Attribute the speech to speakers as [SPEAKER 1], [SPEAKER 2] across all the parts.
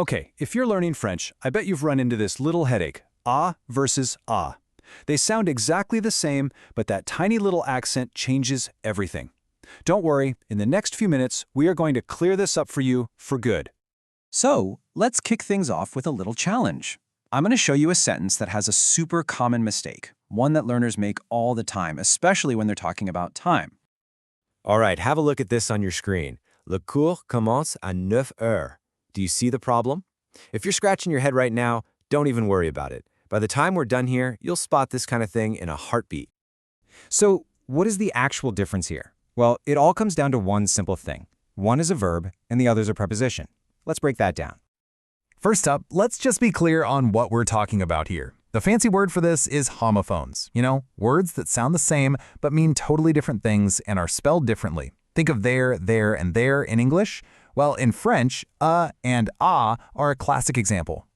[SPEAKER 1] Okay, if you're learning French, I bet you've run into this little headache, ah versus ah. They sound exactly the same, but that tiny little accent changes everything. Don't worry, in the next few minutes, we are going to clear this up for you for good.
[SPEAKER 2] So, let's kick things off with a little challenge. I'm going to show you a sentence that has a super common mistake, one that learners make all the time, especially when they're talking about time.
[SPEAKER 3] All right, have a look at this on your screen. Le cours commence à 9 heures. Do you see the problem? If you're scratching your head right now, don't even worry about it. By the time we're done here, you'll spot this kind of thing in a heartbeat.
[SPEAKER 4] So, what is the actual difference here? Well, it all comes down to one simple thing. One is a verb, and the other's a preposition. Let's break that down.
[SPEAKER 5] First up, let's just be clear on what we're talking about here. The fancy word for this is homophones. You know, words that sound the same but mean totally different things and are spelled differently. Think of there, and there in English. Well, in French, and ah are a classic example.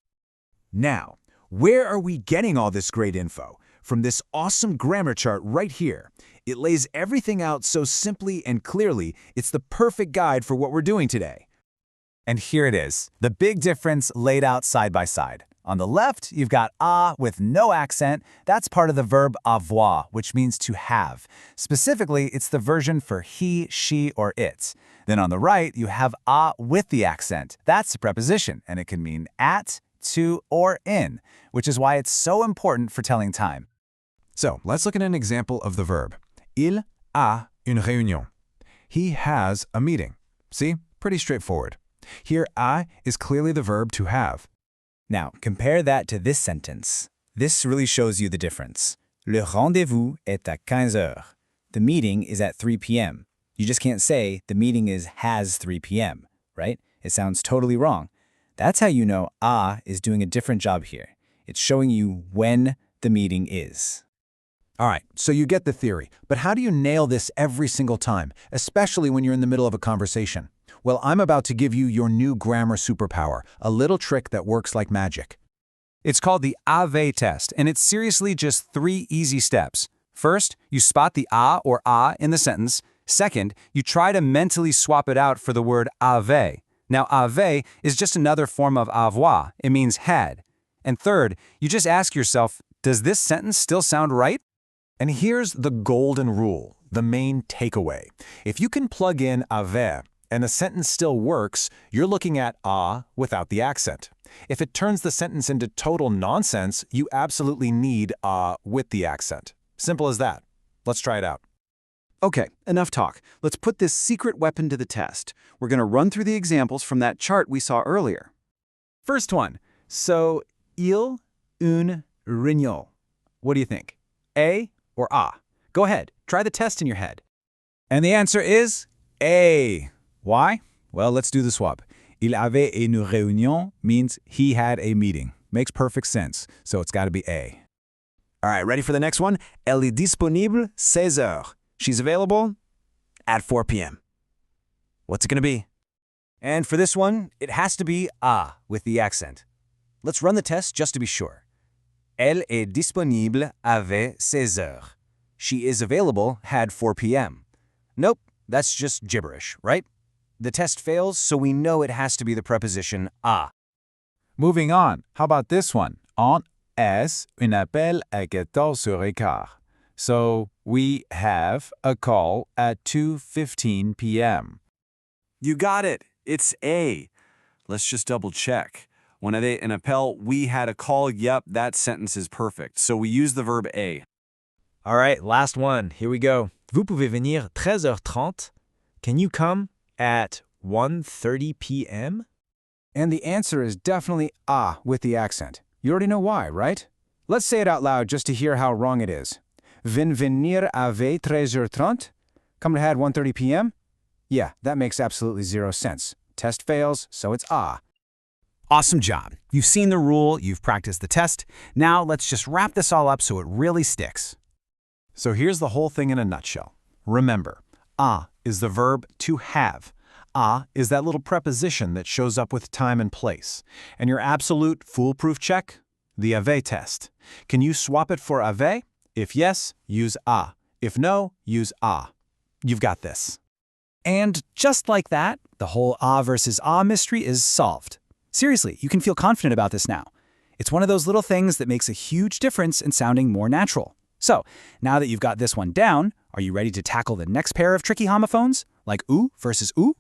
[SPEAKER 6] Now, where are we getting all this great info? From this awesome grammar chart right here. It lays everything out so simply and clearly, it's the perfect guide for what we're doing today.
[SPEAKER 7] And here it is, the big difference laid out side by side. On the left, you've got ah with no accent. That's part of the verb avoir, which means to have. Specifically, it's the version for he, she, or it. Then on the right, you have ah with the accent. That's a preposition, and it can mean at, to, or in, which is why it's so important for telling time.
[SPEAKER 5] So, let's look at an example of the verb. Il a une réunion. He has a meeting. See? Pretty straightforward. Here, a is clearly the verb to have.
[SPEAKER 7] Now, compare that to this sentence. This really shows you the difference. Le rendez-vous est à 15 heures. The meeting is at 3 p.m. You just can't say the meeting has 3 p.m., right? It sounds totally wrong. That's how you know ah is doing a different job here. It's showing you when the meeting is.
[SPEAKER 6] All right, so you get the theory, but how do you nail this every single time, especially when you're in the middle of a conversation? Well, I'm about to give you your new grammar superpower, a little trick that works like magic.
[SPEAKER 2] It's called the AVE test, and it's seriously just 3 easy steps. First, you spot the a or ah in the sentence. Second, you try to mentally swap it out for the word avait. Now, avait is just another form of avoir. It means had. And third, you just ask yourself, does this sentence still sound right?
[SPEAKER 6] And here's the golden rule, the main takeaway. If you can plug in avait and the sentence still works, you're looking at ah without the accent. If it turns the sentence into total nonsense, you absolutely need ah with the accent. Simple as that. Let's try it out.
[SPEAKER 2] Okay, enough talk. Let's put this secret weapon to the test. We're going to run through the examples from that chart we saw earlier. First one. So, il une réunion. What do you think? A or ah? Go ahead, try the test in your head.
[SPEAKER 7] And the answer is A. Why? Well, let's do the swap. Il avait une réunion means he had a meeting. Makes perfect sense, so it's got to be A.
[SPEAKER 6] All right, ready for the next one? Elle est disponible 16 heures. She's available at 4 p.m. What's it going to be?
[SPEAKER 2] And for this one, it has to be ah with the accent. Let's run the test just to be sure. Elle est disponible avait 16 heures. She is available had 4 p.m. Nope, that's just gibberish, right? The test fails, so we know it has to be the preposition à.
[SPEAKER 7] Moving on, how about this one? On est un appel à 14h15. So we have a call at 2:15 p.m.
[SPEAKER 8] You got it. It's A. Let's just double check. When avait un appel, we had a call. Yep, that sentence is perfect. So we use the verb A.
[SPEAKER 3] All right, last one. Here we go. Vous pouvez venir 13h30. Can you come at 1:30 p.m.?
[SPEAKER 1] And the answer is definitely ah with the accent. You already know why, right? Let's say it out loud just to hear how wrong it is. Venir avait 13h30? Come ahead 1:30 p.m.? Yeah, that makes absolutely zero sense. Test fails, so it's ah.
[SPEAKER 6] Awesome job. You've seen the rule, you've practiced the test. Now let's just wrap this all up so it really sticks. So here's the whole thing in a nutshell. Remember, ah is the verb to have. Ah is that little preposition that shows up with time and place. And your absolute foolproof check? The avait test. Can you swap it for avait? If yes, use ah. If no, use ah. You've got this.
[SPEAKER 2] And just like that, the whole ah versus ah mystery is solved.
[SPEAKER 7] Seriously, you can feel confident about this now. It's one of those little things that makes a huge difference in sounding more natural. So, now that you've got this one down, are you ready to tackle the next pair of tricky homophones, like oo versus oo?